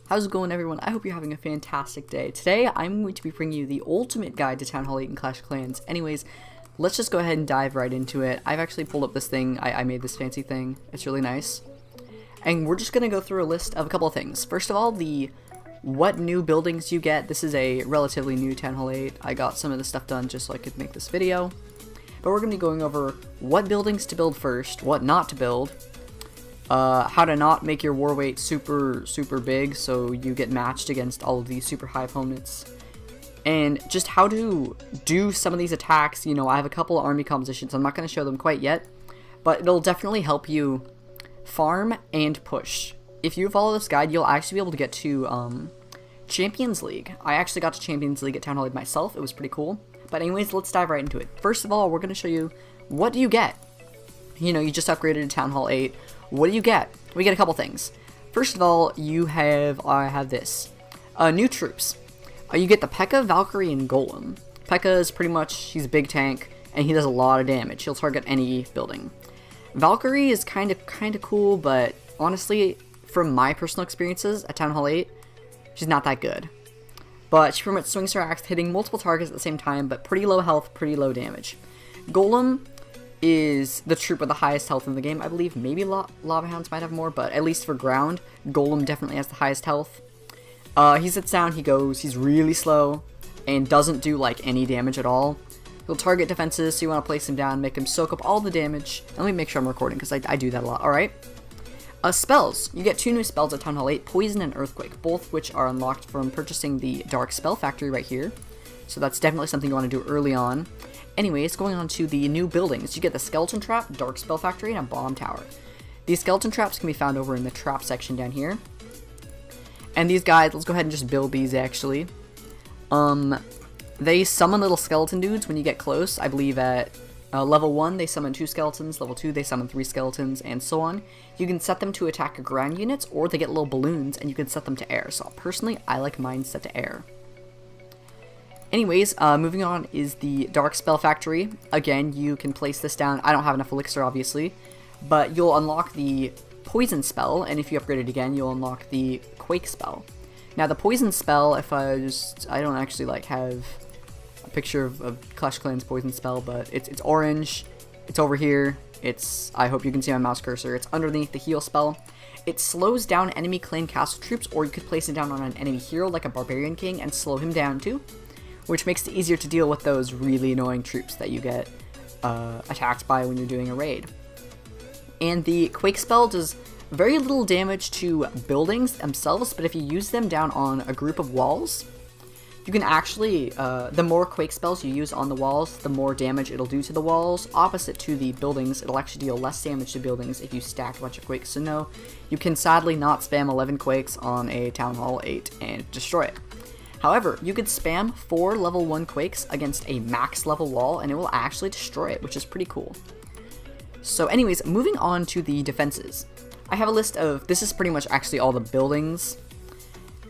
How's it going, everyone? I hope you're having a fantastic day. Today, I'm going to be bringing you the ultimate guide to Town Hall 8 in Clash of Clans. Anyways, let's just go ahead and dive right into it. I've actually pulled up this thing. I made this fancy thing. It's really nice. And we're just going to go through a list of a couple of things. First of all, what new buildings you get. This is a relatively new Town Hall 8. I got some of this stuff done just so I could make this video. But we're going to be going over what buildings to build first, what not to build, how to not make your war weight super big so you get matched against all of these super high opponents, and just how to do some of these attacks. You know, I have a couple of army compositions. I'm not going to show them quite yet, but it'll definitely help you farm and push. If you follow this guide, you'll actually be able to get to Champions League. I actually got to Champions League at Town Hall 8 myself. It was pretty cool. But anyways, let's dive right into it. First of all, we're going to show you what do you get. You know, you just upgraded to Town Hall 8. What do you get? We get a couple things. First of all, I have this. New troops. You get the P.E.K.K.A, Valkyrie, and Golem. P.E.K.K.A is pretty much, he's a big tank, and he does a lot of damage. He'll target any building. Valkyrie is kind of cool, but honestly, from my personal experiences at Town Hall 8, she's not that good. But she pretty much swings her axe, hitting multiple targets at the same time, but pretty low health, pretty low damage. Golem is the troop with the highest health in the game, I believe. Maybe Lava Hounds might have more, but at least for ground, Golem definitely has the highest health. He sits down, he goes, he's really slow, and doesn't do like any damage at all. He'll target defenses, so you want to place him down, make him soak up all the damage. And let me make sure I'm recording, because I do that a lot, alright? Spells. You get two new spells at Town Hall 8, Poison and Earthquake, both which are unlocked from purchasing the Dark Spell Factory right here. So that's definitely something you want to do early on. Anyways, going on to the new buildings, you get the Skeleton Trap, Dark Spell Factory, and a Bomb Tower. These Skeleton Traps can be found over in the Trap section down here. And these guys, let's go ahead and just build these actually. They summon little skeleton dudes when you get close. I believe at level 1 they summon 2 skeletons, level 2 they summon 3 skeletons, and so on. You can set them to attack ground units, or they get little balloons, and you can set them to air. So personally, I like mine set to air. Anyways, moving on is the Dark Spell Factory. Again, you can place this down. I don't have enough elixir, obviously, but you'll unlock the Poison spell, and if you upgrade it again, you'll unlock the Quake spell. Now, the Poison spell, if I don't actually like have a picture of Clash of Clans Poison spell, but it's orange. It's over here. I hope you can see my mouse cursor. It's underneath the heal spell. It slows down enemy clan castle troops, or you could place it down on an enemy hero like a Barbarian King and slow him down too, which makes it easier to deal with those really annoying troops that you get attacked by when you're doing a raid. And the Quake spell does very little damage to buildings themselves, but if you use them down on a group of walls, you can actually, the more Quake spells you use on the walls, the more damage it'll do to the walls. Opposite to the buildings, it'll actually deal less damage to buildings if you stack a bunch of Quakes. So no, you can sadly not spam 11 Quakes on a Town Hall 8 and destroy it. However, you could spam 4 level 1 Quakes against a max level wall, and it will actually destroy it, which is pretty cool. So anyways, moving on to the defenses. I have a list of, this is pretty much actually all the buildings,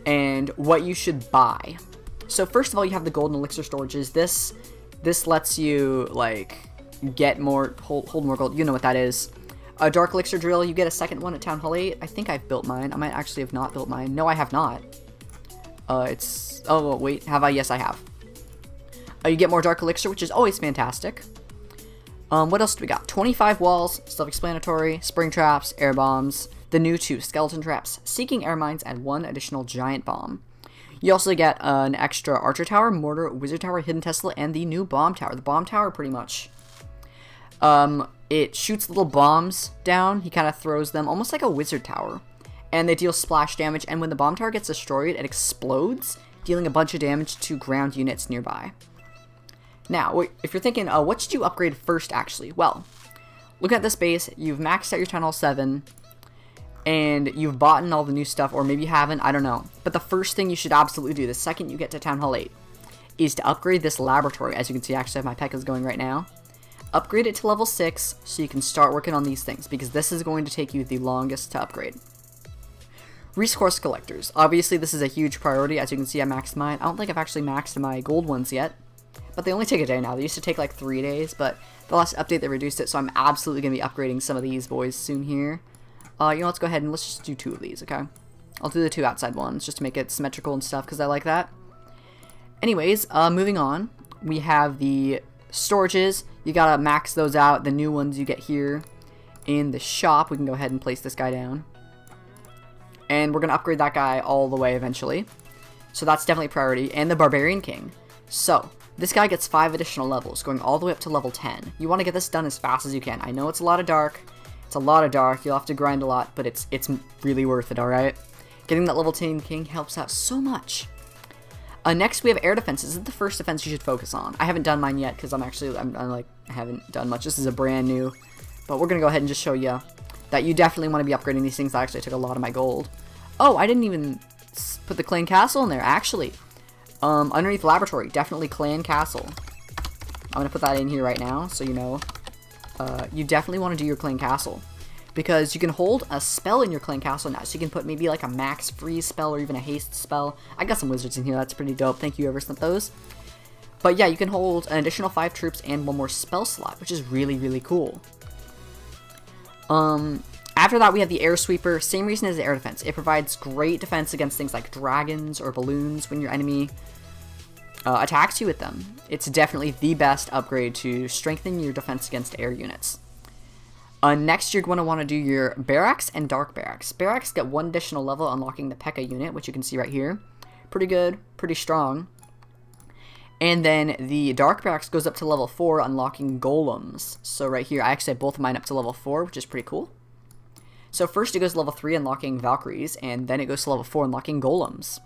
and what you should buy. So first of all, you have the golden elixir storages. This lets you, like, get more, hold more gold. You know what that is. A dark elixir drill, you get a second one at Town Hall 8. I think I've built mine. I might actually have not built mine. No, I have not. Oh, wait, have I? Yes, I have. You get more Dark Elixir, which is always fantastic. What else do we got? 25 walls, self-explanatory, spring traps, air bombs, the new 2 skeleton traps, seeking air mines, and 1 additional giant bomb. You also get an extra archer tower, mortar, wizard tower, hidden Tesla, and the new bomb tower. The bomb tower, pretty much, it shoots little bombs down. He kind of throws them, almost like a wizard tower. And they deal splash damage, and when the bomb tower gets destroyed, it explodes, dealing a bunch of damage to ground units nearby. Now, if you're thinking, what should you upgrade first, actually? Well, look at this base. You've maxed out your Town Hall 7, and you've bought in all the new stuff, or maybe you haven't, I don't know. But the first thing you should absolutely do, the second you get to Town Hall 8, is to upgrade this laboratory. As you can see, I actually have my P.E.K.K.As going right now. Upgrade it to level 6, so you can start working on these things, because this is going to take you the longest to upgrade. Resource collectors. Obviously, this is a huge priority. As you can see, I maxed mine. I don't think I've actually maxed my gold ones yet, but they only take a day now. They used to take like 3 days, but the last update they reduced it, so I'm absolutely going to be upgrading some of these boys soon here. Let's go ahead and let's just do 2 of these, okay? I'll do the 2 outside ones just to make it symmetrical and stuff because I like that. Anyways, moving on, we have the storages. You gotta max those out. The new ones you get here in the shop. We can go ahead and place this guy down. And we're gonna upgrade that guy all the way eventually. So that's definitely a priority. And the Barbarian King. So, this guy gets 5 additional levels, going all the way up to level 10. You want to get this done as fast as you can. I know it's a lot of dark. It's a lot of dark. You'll have to grind a lot, but it's really worth it, alright? Getting that level 10 king helps out so much. Next, we have air defense. This is the first defense you should focus on. I haven't done mine yet because I haven't done much. This is a brand new. But we're going to go ahead and just show you that you definitely want to be upgrading these things. That actually took a lot of my gold. Oh, I didn't even put the clan castle in there, actually. Underneath laboratory, definitely clan castle. I'm going to put that in here right now, so you know. You definitely want to do your clan castle. Because you can hold a spell in your clan castle now, so you can put maybe like a max freeze spell or even a haste spell. I got some wizards in here, that's pretty dope. Thank you whoever sent those. But yeah, you can hold an additional 5 troops and 1 more spell slot, which is really, really cool. After that, we have the air sweeper. Same reason as the air defense. It provides great defense against things like dragons or balloons when your enemy attacks you with them. It's definitely the best upgrade to strengthen your defense against air units. Next, you're going to want to do your barracks and dark barracks. Barracks get 1 additional level, unlocking the P.E.K.K.A. unit, which you can see right here. Pretty good, pretty strong. And then the dark barracks goes up to level 4, unlocking golems. So right here, I actually have both of mine up to level 4, which is pretty cool. So first it goes to level 3, unlocking Valkyries, and then it goes to level 4, unlocking golems.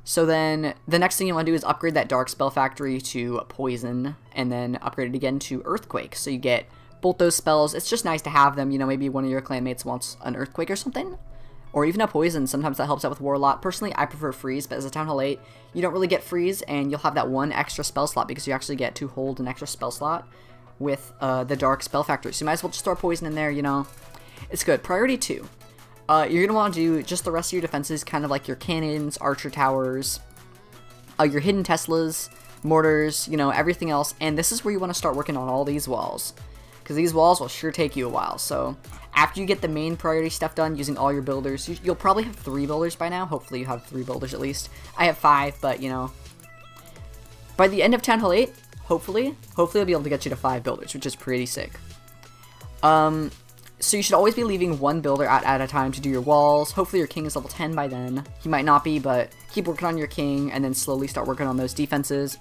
So then the next thing you want to do is upgrade that dark spell factory to poison, and then upgrade it again to earthquake. So you get both those spells. It's just nice to have them. You know, maybe one of your clanmates wants an earthquake or something, or even a poison. Sometimes that helps out with war a lot. Personally, I prefer freeze, but as a Town Hall 8, you don't really get freeze, and you'll have that 1 extra spell slot because you actually get to hold an extra spell slot with the dark spell factory. So you might as well just throw poison in there, you know. It's good. Priority 2. You're going to want to do just the rest of your defenses, kind of like your cannons, archer towers, your hidden Teslas, mortars, you know, everything else. And this is where you want to start working on all these walls, because these walls will sure take you a while. So after you get the main priority stuff done using all your builders, you'll probably have 3 builders by now. Hopefully you have 3 builders at least. I have 5, but you know, by the end of Town Hall 8, hopefully I'll be able to get you to 5 builders, which is pretty sick. So you should always be leaving 1 builder at a time to do your walls. Hopefully your king is level 10 by then. He might not be, but keep working on your king and then slowly start working on those defenses.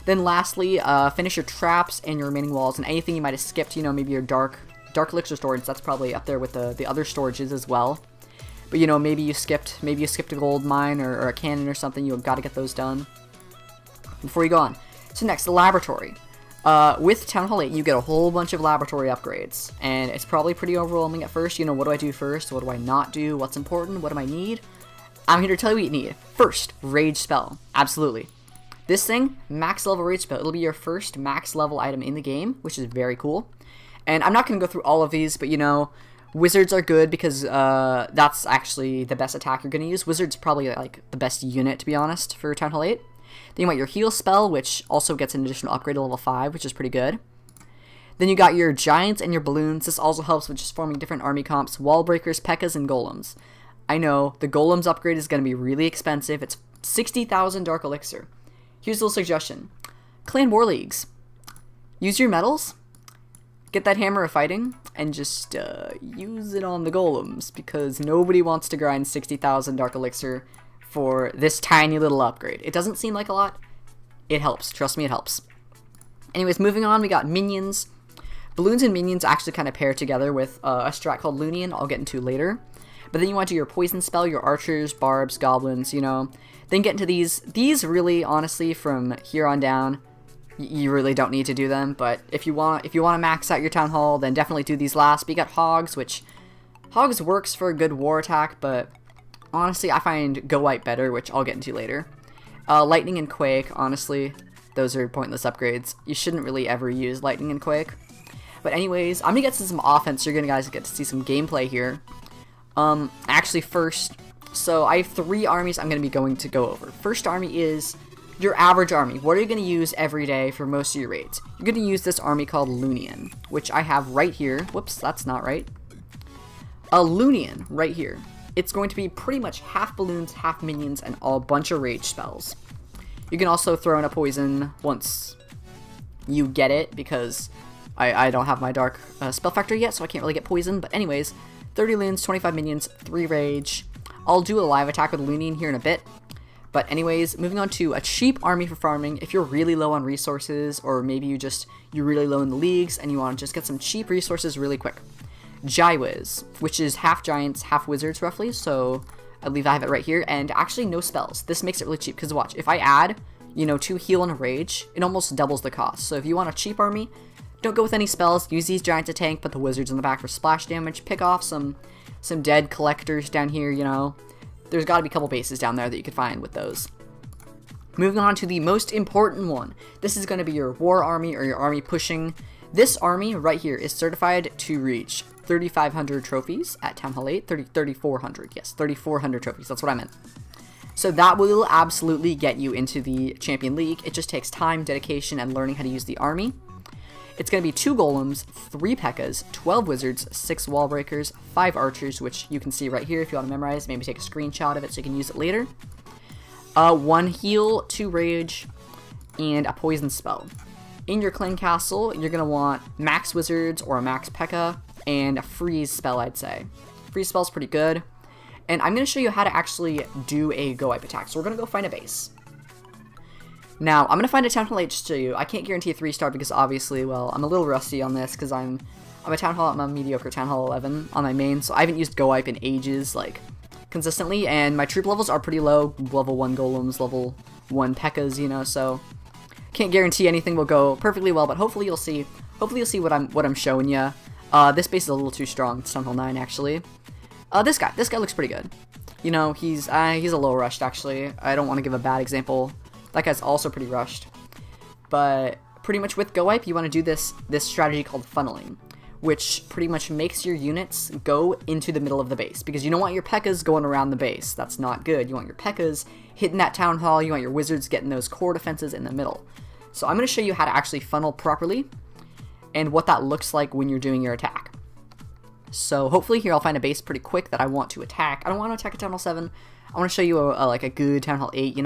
Then lastly, finish your traps and your remaining walls and anything you might have skipped, you know, maybe your dark elixir storage. That's probably up there with the other storages as well. But you know, maybe you skipped a gold mine or a cannon or something. You've got to get those done before you go on. So next, the laboratory. With Town Hall 8, you get a whole bunch of laboratory upgrades, and it's probably pretty overwhelming at first. You know, what do I do first? What do I not do? What's important? What do I need? I'm here to tell you what you need. First, Rage Spell. Absolutely. This thing, max level Rage Spell. It'll be your first max level item in the game, which is very cool. And I'm not going to go through all of these, but you know, Wizards are good because that's actually the best attack you're going to use. Wizards probably like the best unit, to be honest, for Town Hall 8. Then you want your heal spell, which also gets an additional upgrade to level 5, which is pretty good. Then you got your giants and your balloons. This also helps with just forming different army comps, wall breakers, P.E.K.K.A.s, and golems. I know, the golems upgrade is going to be really expensive. It's 60,000 dark elixir. Here's a little suggestion. Clan War Leagues. Use your medals, get that hammer of fighting, and just use it on the golems, because nobody wants to grind 60,000 dark elixir for this tiny little upgrade. It doesn't seem like a lot. It helps. Trust me, it helps. Anyways, moving on, we got minions. Balloons and minions actually kind of pair together with a strat called Lunian I'll get into later. But then you want to do your poison spell, your archers, barbs, goblins, you know. Then get into these. These really, honestly, from here on down, you really don't need to do them. But if you want to max out your town hall, then definitely do these last. But you got hogs, which hogs works for a good war attack, but honestly, I find Go White better, which I'll get into later. Lightning and Quake, honestly, those are pointless upgrades. You shouldn't really ever use Lightning and Quake. But anyways, I'm going to get to some offense. You're going to guys get to see some gameplay here. Actually, first, so I have 3 armies I'm going to go over. First army is your average army. What are you going to use every day for most of your raids? You're going to use this army called Lunian, which I have right here. Whoops, that's not right. A Lunian right here it's going to be pretty much half balloons, half minions, and a bunch of rage spells. You can also throw in a poison once you get it, because I don't have my dark spell factor yet, so I can't really get poison. But anyways, 30 loons, 25 minions, 3 rage. I'll do a live attack with Looney in here in a bit. But anyways, moving on to a cheap army for farming. If you're really low on resources, or maybe you're really low in the leagues and you want to just get some cheap resources really quick. Jaiwiz, which is half giants, half wizards roughly, so I believe I have it right here, and actually no spells. This makes it really cheap, because watch, if I add, 2 heal and a rage, it almost doubles the cost. So if you want a cheap army, don't go with any spells, use these giants to tank, put the wizards in the back for splash damage, pick off some dead collectors down here, There's got to be a couple bases down there that you could find with those. Moving on to the most important one. This is going to be your war army, or your army pushing. This army right here is certified to reach 3,500 trophies at Town Hall 8. 3,400, yes, 3,400 trophies, that's what I meant. So that will absolutely get you into the Champion League. It just takes time, dedication, and learning how to use the army. It's going to be 2 golems, 3 P.E.K.K.A.s, 12 wizards, 6 wall breakers, 5 archers, which you can see right here if you want to memorize. Maybe take a screenshot of it so you can use it later. 1 heal, 2 rage, and a poison spell. In your clan castle, you're going to want max wizards or a max P.E.K.K.A. and a freeze spell, I'd say. Freeze spell's pretty good. And I'm going to show you how to actually do a go wipe attack. So we're going to go find a base. Now, I'm going to find a Town Hall 8 to show you. I can't guarantee a 3-star because obviously, well, I'm a little rusty on this because I'm a mediocre Town Hall 11 on my main, so I haven't used go wipe in ages, like, consistently, and my troop levels are pretty low. Level 1 golems, level 1 P.E.K.K.A.s, so can't guarantee anything will go perfectly well, but hopefully you'll see what I'm showing you. This base is a little too strong. It's Town Hall 9 actually. This guy looks pretty good. He's a little rushed actually. I don't want to give a bad example. That guy's also pretty rushed. But pretty much with go wipe, you want to do this strategy called funneling, which pretty much makes your units go into the middle of the base, because you don't want your P.E.K.K.A.s going around the base. That's not good. You want your P.E.K.K.A.s hitting that town hall. You want your wizards getting those core defenses in the middle. So I'm going to show you how to actually funnel properly and what that looks like when you're doing your attack. So hopefully here I'll find a base pretty quick that I want to attack. I don't want to attack a Town Hall 7. I want to show you a good Town Hall 8,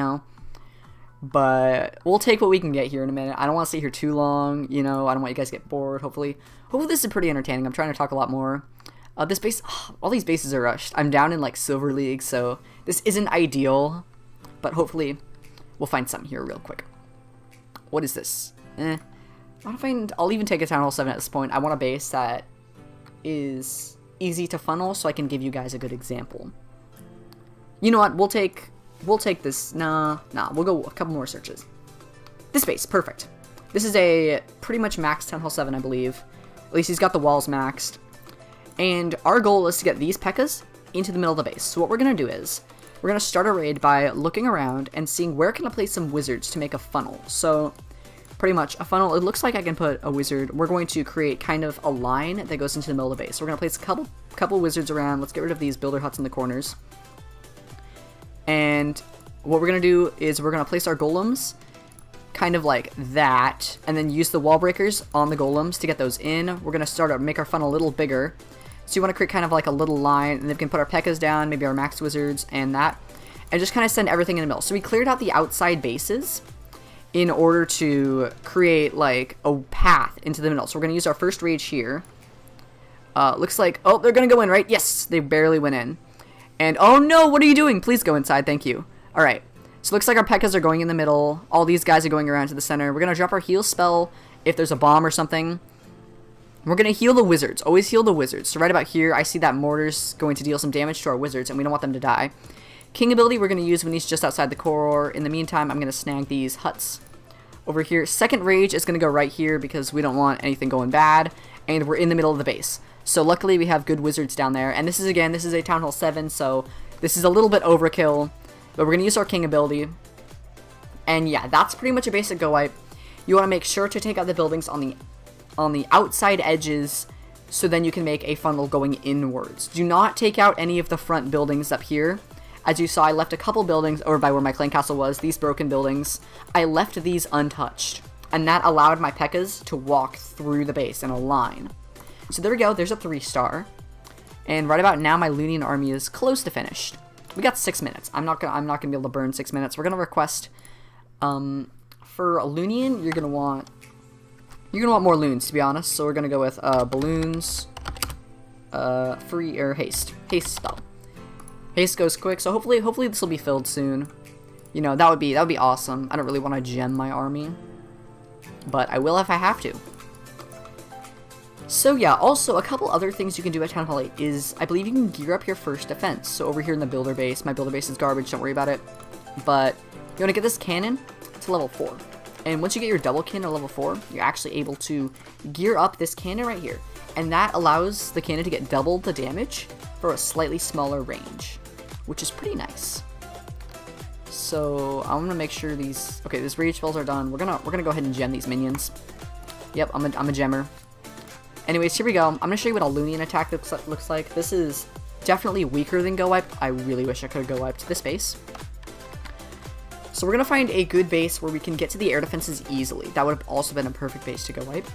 But we'll take what we can get here in a minute. I don't want to stay here too long, I don't want you guys to get bored, hopefully. Hopefully this is pretty entertaining. I'm trying to talk a lot more. This base, all these bases are rushed. I'm down in like Silver League, so this isn't ideal. But hopefully we'll find something here real quick. What is this? I'll even take a Town Hall 7 at this point. I want a base that is easy to funnel so I can give you guys a good example. You know what, we'll take this. Nah, we'll go a couple more searches. This base, perfect. This is a pretty much maxed Town Hall 7, I believe. At least he's got the walls maxed. And our goal is to get these P.E.K.K.A.s into the middle of the base. So what we're going to do is, we're going to start a raid by looking around and seeing where can I place some wizards to make a funnel. So, pretty much, a funnel, it looks like I can put a wizard. We're going to create kind of a line that goes into the middle of the base. So we're going to place a couple wizards around. Let's get rid of these builder huts in the corners. And what we're going to do is we're going to place our golems kind of like that, and then use the wall breakers on the golems to get those in. We're going to make our funnel a little bigger. So you want to create kind of like a little line, and then we can put our P.E.K.K.A.s down, maybe our max wizards, and that. And just kind of send everything in the middle. So we cleared out the outside bases in order to create like a path into the middle. So we're going to use our first rage here. Looks like, oh, they're going to go in, right? Yes, they barely went in. And, oh no, what are you doing? Please go inside, thank you. Alright, so it looks like our P.E.K.K.A.s are going in the middle. All these guys are going around to the center. We're going to drop our heal spell if there's a bomb or something. We're going to heal the wizards. Always heal the wizards. So right about here, I see that mortar's going to deal some damage to our wizards, and we don't want them to die. King ability we're going to use when he's just outside the core. In the meantime, I'm going to snag these huts over here. Second rage is going to go right here because we don't want anything going bad, and we're in the middle of the base. So luckily we have good wizards down there, and this is a Town Hall 7, so this is a little bit overkill, but we're going to use our king ability. And yeah, that's pretty much a basic go wipe. You want to make sure to take out the buildings on the outside edges, so then you can make a funnel going inwards. Do not take out any of the front buildings up here. As you saw, I left a couple buildings over by where my clan castle was, these broken buildings. I left these untouched, and that allowed my P.E.K.K.A.s to walk through the base in a line. So there we go, there's a 3-star. And right about now, my Lunian army is close to finished. We got 6 minutes. I'm not gonna be able to burn 6 minutes. We're gonna request for a Lunian, you're gonna want more loons, to be honest. So we're gonna go with balloons, free or haste spell. Haste goes quick, so hopefully this will be filled soon. You know, that would be awesome. I don't really want to gem my army, but I will if I have to. So yeah, also a couple other things you can do at Town Hall 8 is, I believe you can gear up your first defense. So over here in the builder base, my builder base is garbage, don't worry about it. But you want to get this cannon to level 4. And once you get your double cannon to level 4, you're actually able to gear up this cannon right here. And that allows the cannon to get double the damage for a slightly smaller range, which is pretty nice. So I'm gonna make sure these rage spells are done. We're gonna go ahead and gem these minions. Yep, I'm a gemmer. Anyways, here we go. I'm gonna show you what a Lunian attack looks like. This is definitely weaker than Go Wipe. I really wish I could have Go Wiped this base. So we're gonna find a good base where we can get to the air defenses easily. That would have also been a perfect base to Go Wipe.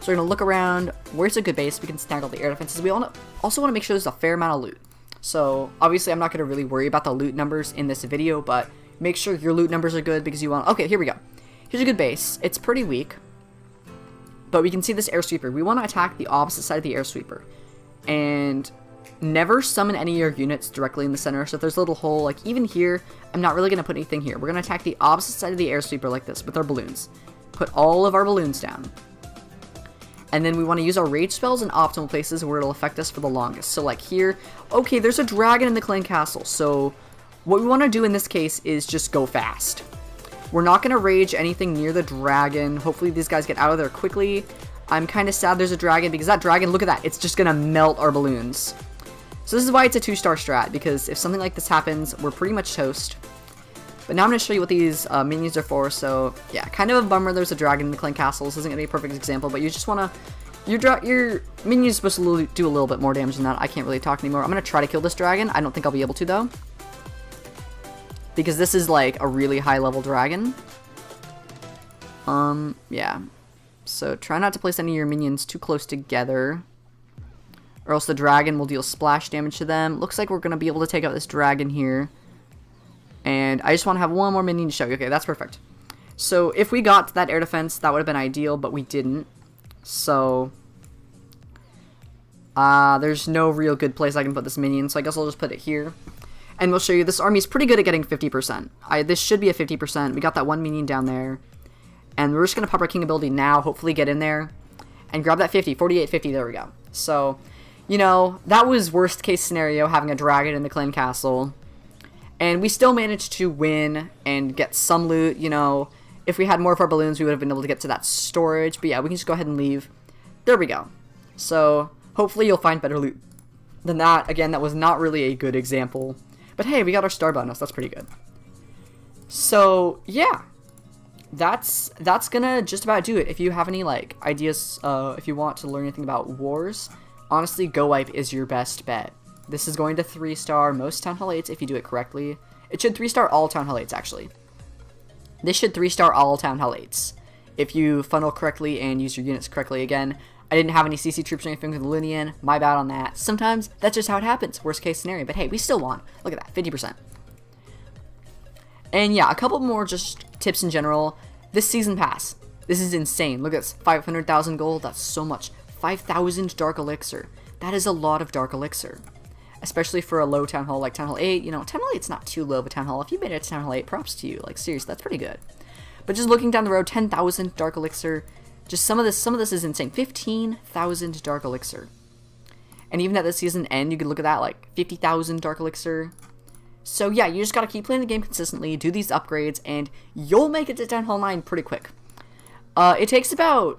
So we're gonna look around. Where's a good base? We can snag all the air defenses. We also want to make sure there's a fair amount of loot. So obviously I'm not gonna really worry about the loot numbers in this video, but make sure your loot numbers are good because you want. Okay, here we go. Here's a good base. It's pretty weak, but we can see this air sweeper. We want to attack the opposite side of the air sweeper, and never summon any of your units directly in the center. So if there's a little hole, like even here, I'm not really going to put anything here. We're going to attack the opposite side of the air sweeper like this with our balloons. Put all of our balloons down. And then we want to use our rage spells in optimal places where it'll affect us for the longest. So like here, okay, there's a dragon in the clan castle. So what we want to do in this case is just go fast. We're not going to rage anything near the dragon. Hopefully these guys get out of there quickly. I'm kind of sad there's a dragon because that dragon, look at that. It's just going to melt our balloons. So this is why it's a 2-star strat, because if something like this happens, we're pretty much toast. But now I'm going to show you what these minions are for. So yeah, kind of a bummer there's a dragon in the clan castle. This isn't going to be a perfect example, but you just want to... Your minion is supposed to do a little bit more damage than that. I can't really talk anymore. I'm going to try to kill this dragon. I don't think I'll be able to, though, because this is like a really high level dragon. Yeah. So try not to place any of your minions too close together, or else the dragon will deal splash damage to them. Looks like we're going to be able to take out this dragon here. And I just want to have one more minion to show you. Okay, that's perfect. So if we got to that air defense, that would have been ideal, but we didn't. So there's no real good place I can put this minion, so I guess I'll just put it here. And we'll show you this army is pretty good at getting 50%. This should be a 50%. We got that one minion down there. And we're just going to pop our king ability now, hopefully get in there, and grab that 50. 48, 50, there we go. So, you know, that was worst case scenario, having a dragon in the clan castle. And we still managed to win and get some loot. You know, if we had more of our balloons, we would have been able to get to that storage. But yeah, we can just go ahead and leave. There we go. So, hopefully you'll find better loot than that. Again, that was not really a good example. But hey, we got our star bonus. That's pretty good. So, yeah. That's gonna just about do it. If you have any, like, ideas, if you want to learn anything about wars, honestly, Go Wipe is your best bet. This is going to 3-star most Town Hall 8s if you do it correctly. It should 3-star all Town Hall 8s, actually. This should 3-star all Town Hall 8s if you funnel correctly and use your units correctly. Again, I didn't have any CC troops or anything with the Lunian. My bad on that. Sometimes that's just how it happens. Worst case scenario. But hey, we still won. Look at that, 50%. And yeah, a couple more just tips in general. This season pass. This is insane. Look at this. 500,000 gold. That's so much. 5,000 dark elixir. That is a lot of dark elixir. Especially for a low town hall like Town Hall 8. You know, Town Hall 8's not too low of a town hall. If you made it to Town Hall 8, props to you. Like, seriously, that's pretty good. But just looking down the road, 10,000 dark elixir. Just some of this is insane. 15,000 dark elixir. And even at the season end, you could look at that, like 50,000 dark elixir. So yeah, you just gotta keep playing the game consistently, do these upgrades, and you'll make it to Town Hall 9 pretty quick. It takes about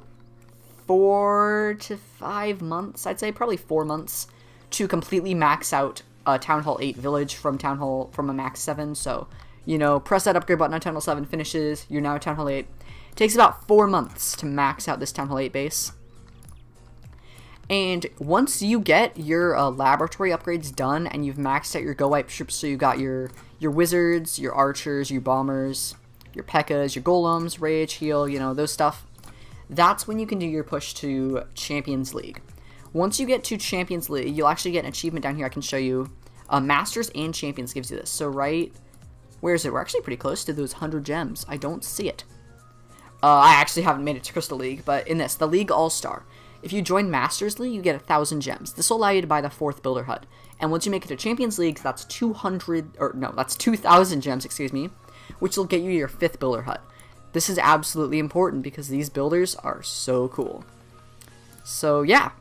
4 to 5 months, I'd say, probably 4 months, to completely max out Town Hall 8 village from a max 7. So, you know, press that upgrade button on Town Hall 7, finishes, you're now at Town Hall 8. It takes about 4 months to max out this Town Hall 8 base. And once you get your laboratory upgrades done and you've maxed out your Go Wipe troops, so you got your wizards, your archers, your bombers, your P.E.K.K.A.s, your golems, rage, heal, you know, those stuff, that's when you can do your push to Champions League, Once you get to Champions League, you'll actually get an achievement down here. I can show you. Masters and Champions gives you this. So right, where is it? We're actually pretty close to those 100 gems. I don't see it. I actually haven't made it to Crystal League, but in this, the League All-Star. If you join Masters League, you get 1,000 gems. This will allow you to buy the 4th Builder Hut. And once you make it to Champions League, that's 2,000 gems, excuse me, which will get you your 5th Builder Hut. This is absolutely important because these builders are so cool. So yeah,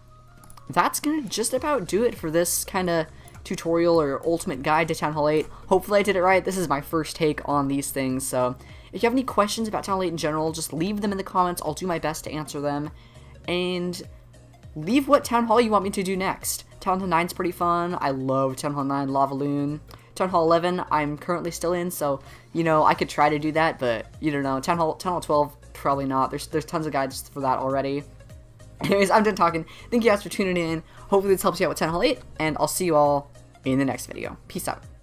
that's gonna just about do it for this kind of tutorial or ultimate guide to Town Hall 8. Hopefully I did it right. This is my first take on these things, so if you have any questions about Town Hall 8 in general, just leave them in the comments. I'll do my best to answer them. And leave what Town Hall you want me to do next. Town Hall 9 is pretty fun. I love Town Hall 9, Lava Loon. Town Hall 11 I'm currently still in, so, you know, I could try to do that, but you don't know. Town Hall 12, probably not. There's tons of guides for that already. Anyways, I'm done talking. Thank you guys for tuning in. Hopefully this helps you out with Town Hall 8, and I'll see you all in the next video. Peace out.